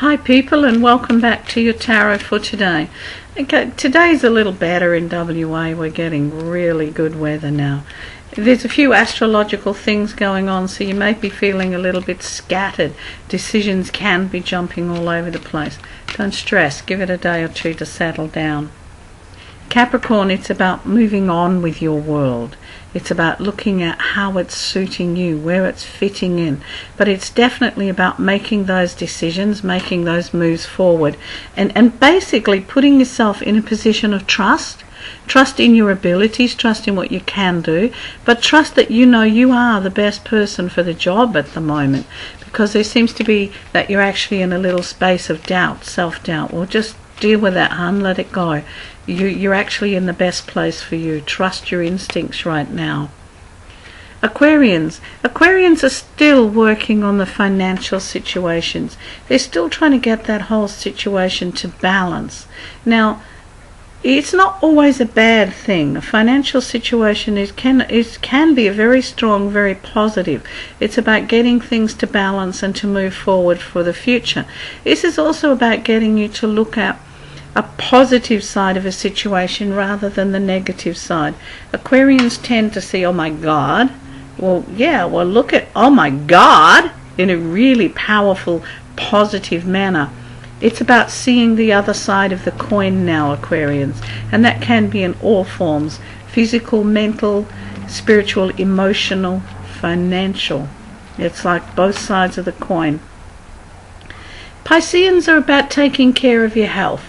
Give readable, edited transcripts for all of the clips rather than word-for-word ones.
Hi people, and welcome back to your tarot for today. Okay, today's a little better in WA. We're getting really good weather now. There's a few astrological things going on, so you may be feeling a little bit scattered. Decisions can be jumping all over the place. Don't stress, give it a day or two to settle down. Capricorn, it's about moving on with your world. It's about looking at how it's suiting you, where it's fitting in. But it's definitely about making those decisions, making those moves forward, and basically putting yourself in a position of trust. Trust in your abilities, trust in what you can do, but trust that you know you are the best person for the job at the moment, because there seems to be that you're actually in a little space of doubt, self-doubt. Well, just deal with that, hun, let it go. You're actually in the best place for you. Trust your instincts right now. Aquarians are still working on the financial situations. They're still trying to get that whole situation to balance. Now, it's not always a bad thing. A financial situation can be a very strong, very positive. It's about getting things to balance and to move forward for the future. This is also about getting you to look at a positive side of a situation rather than the negative side. Aquarians tend to see, oh my God, well look at, oh my God, in a really powerful, positive manner. It's about seeing the other side of the coin now, Aquarians, and that can be in all forms: physical, mental, spiritual, emotional, financial. It's like both sides of the coin. Pisceans are about taking care of your health.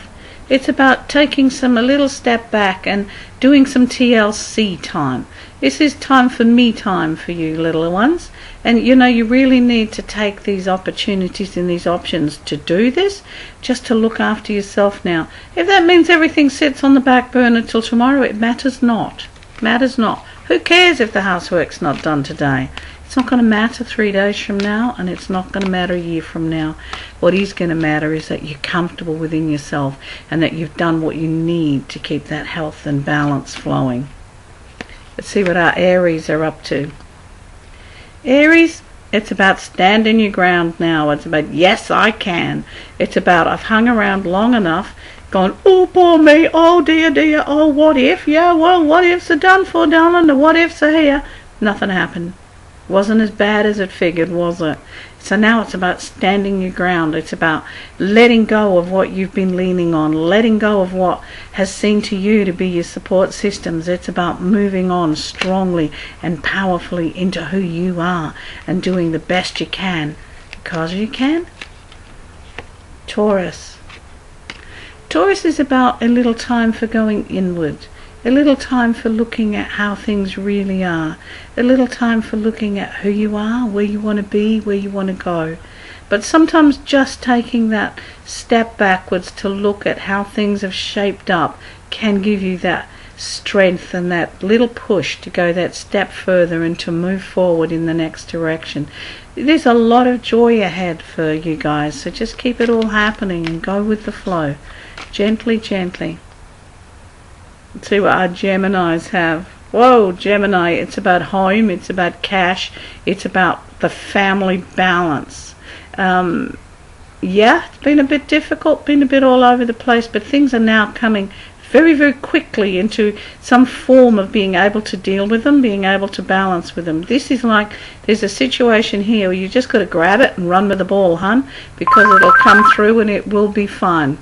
It's about taking a little step back and doing some TLC time. This is time for me time for you little ones. And you know, you really need to take these opportunities and these options to do this, just to look after yourself now. If that means everything sits on the back burner till tomorrow, it matters not. Matters not. Who cares if the housework's not done today? It's not going to matter 3 days from now, and it's not going to matter a year from now. What is going to matter is that you're comfortable within yourself and that you've done what you need to keep that health and balance flowing. Let's see what our Aries are up to. Aries, it's about standing your ground now. It's about, yes, I can. It's about, I've hung around long enough, going, oh, poor me, oh, dear, oh, what if? Yeah, well, what ifs are done for, darling, the what ifs are here. Nothing happened. Wasn't as bad as it figured, was it? So now it's about standing your ground. It's about letting go of what you've been leaning on, letting go of what has seemed to you to be your support systems. It's about moving on strongly and powerfully into who you are and doing the best you can, because you can. Taurus. Taurus is about a little time for going inward. A little time for looking at how things really are. A little time for looking at who you are, where you want to be, where you want to go. But sometimes just taking that step backwards to look at how things have shaped up can give you that strength and that little push to go that step further and to move forward in the next direction. There's a lot of joy ahead for you guys, so just keep it all happening and go with the flow. Gently, gently. Let's see what our Geminis have. Whoa, Gemini, it's about home, it's about cash, it's about the family balance. Yeah, it's been a bit difficult, been a bit all over the place, but things are now coming very, very quickly into some form of being able to deal with them, being able to balance with them. This is like, there's a situation here where you just got to grab it and run with the ball, hun, because it'll come through and it will be fine.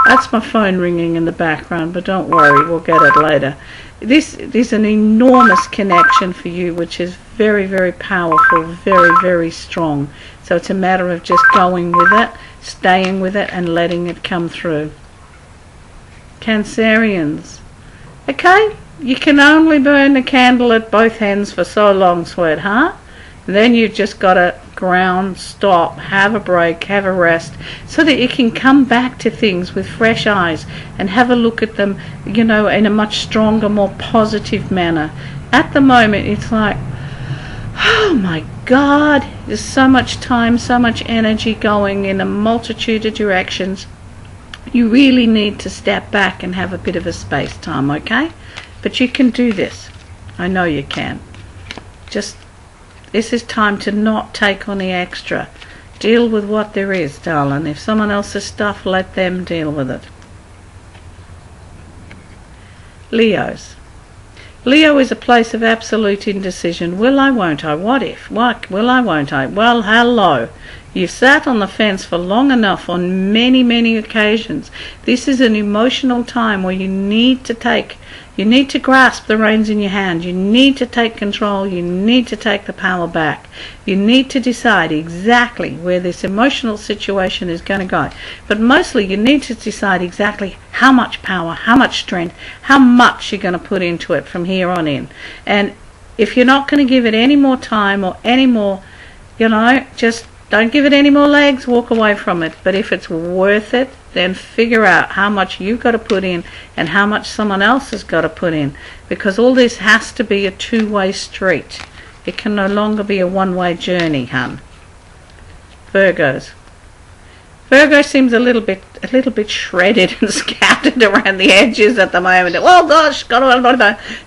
That's my phone ringing in the background, but don't worry, we'll get it later. This is an enormous connection for you, which is very, very powerful, very, very strong. So it's a matter of just going with it, staying with it, and letting it come through. Cancerians. Okay, you can only burn the candle at both ends for so long, sweetheart. And then you've just got to ground, stop, have a break, have a rest, so that you can come back to things with fresh eyes and have a look at them, you know, in a much stronger, more positive manner. At the moment, it's like, oh my God, there's so much time, so much energy going in a multitude of directions. You really need to step back and have a bit of a space time, okay? But you can do this. I know you can. Just, this is time to not take on the extra. Deal with what there is, darling. If someone else's stuff, let them deal with it. Leos. Leo is a place of absolute indecision. Will I, won't I? What if? What? Will I, won't I? Well, hello. You've sat on the fence for long enough on many, many occasions. This is an emotional time where you need to grasp the reins in your hand. You need to take control. You need to take the power back. You need to decide exactly where this emotional situation is going to go. But mostly you need to decide exactly how much power, how much strength, how much you're going to put into it from here on in. And if you're not going to give it any more time or any more, just don't give it any more legs, walk away from it. But if it's worth it, then figure out how much you've got to put in and how much someone else has got to put in. Because all this has to be a two-way street. It can no longer be a one-way journey, hun. Virgos. Virgo seems a little bit shredded and scattered around the edges at the moment. Oh gosh,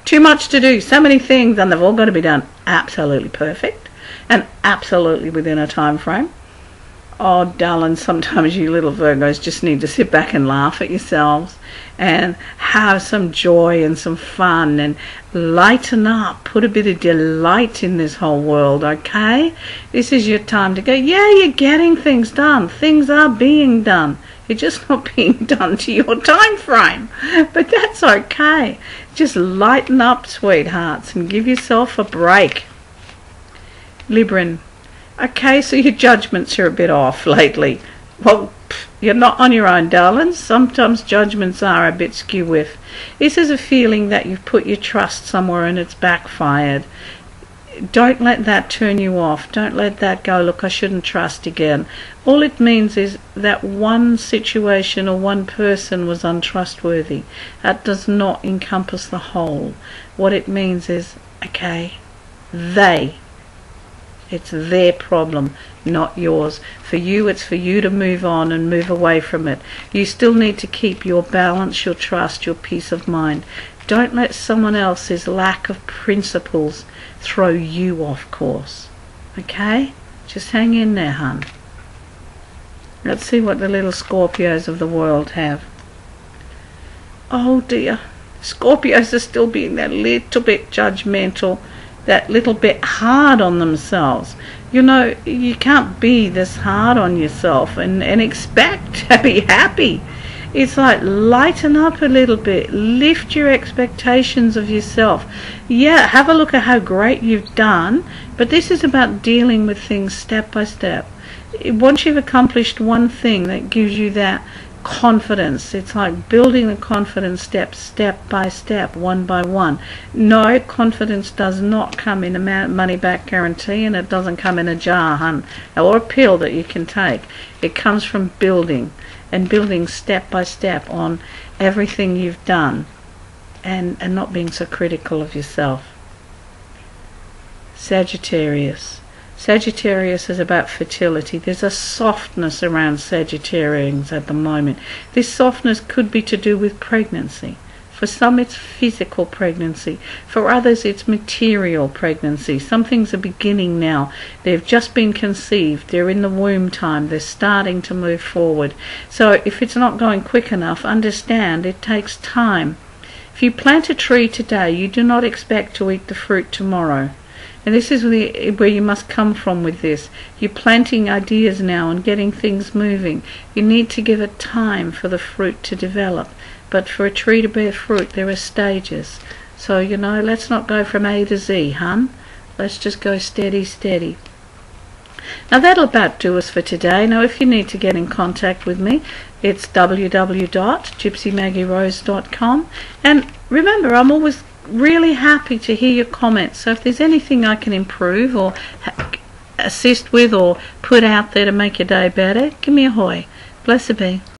too much to do, so many things, and they've all got to be done absolutely perfect and absolutely within a time frame. Oh, darling, sometimes you little Virgos just need to sit back and laugh at yourselves and have some joy and some fun and lighten up. Put a bit of delight in this whole world, okay? This is your time to go, yeah, you're getting things done. Things are being done. You're just not being done to your time frame. But that's okay. Just lighten up, sweethearts, and give yourself a break. Libran. Okay, so your judgments are a bit off lately. Well, you're not on your own, darlings. Sometimes judgments are a bit skew-whiff. This is a feeling that you've put your trust somewhere and it's backfired. Don't let that turn you off. Don't let that go, look, I shouldn't trust again. All it means is that one situation or one person was untrustworthy. That does not encompass the whole. What it means is, okay, it's their problem, not yours. For you, it's for you to move on and move away from it. You still need to keep your balance, your trust, your peace of mind. Don't let someone else's lack of principles throw you off course. Okay? Just hang in there, hun. Let's see what the little Scorpios of the world have. Oh dear. Scorpios are still being that little bit judgmental, that little bit hard on themselves. You can't be this hard on yourself and expect to be happy. It's like, lighten up a little bit, lift your expectations of yourself. Yeah, have a look at how great you've done, but this is about dealing with things step by step. Once you've accomplished one thing, that gives you that confidence. It's like building the confidence step by step, one by one. No, confidence does not come in a money back guarantee, and it doesn't come in a jar, hun, or a pill that you can take. It comes from building, and building step by step on everything you've done, and not being so critical of yourself. Sagittarius. Sagittarius is about fertility. There's a softness around Sagittarians at the moment. This softness could be to do with pregnancy. For some it's physical pregnancy. For others it's material pregnancy. Some things are beginning now. They've just been conceived. They're in the womb time. They're starting to move forward. So if it's not going quick enough, understand it takes time. If you plant a tree today, you do not expect to eat the fruit tomorrow. And this is where you must come from with this. You're planting ideas now and getting things moving. You need to give it time for the fruit to develop. But for a tree to bear fruit, there are stages. So, let's not go from A to Z, hun. Let's just go steady, steady. Now that'll about do us for today. Now if you need to get in contact with me, it's www.gypsymaggierose.com. And remember, I'm always really happy to hear your comments. So if there's anything I can improve or assist with or put out there to make your day better, give me a hoy. Blessed be.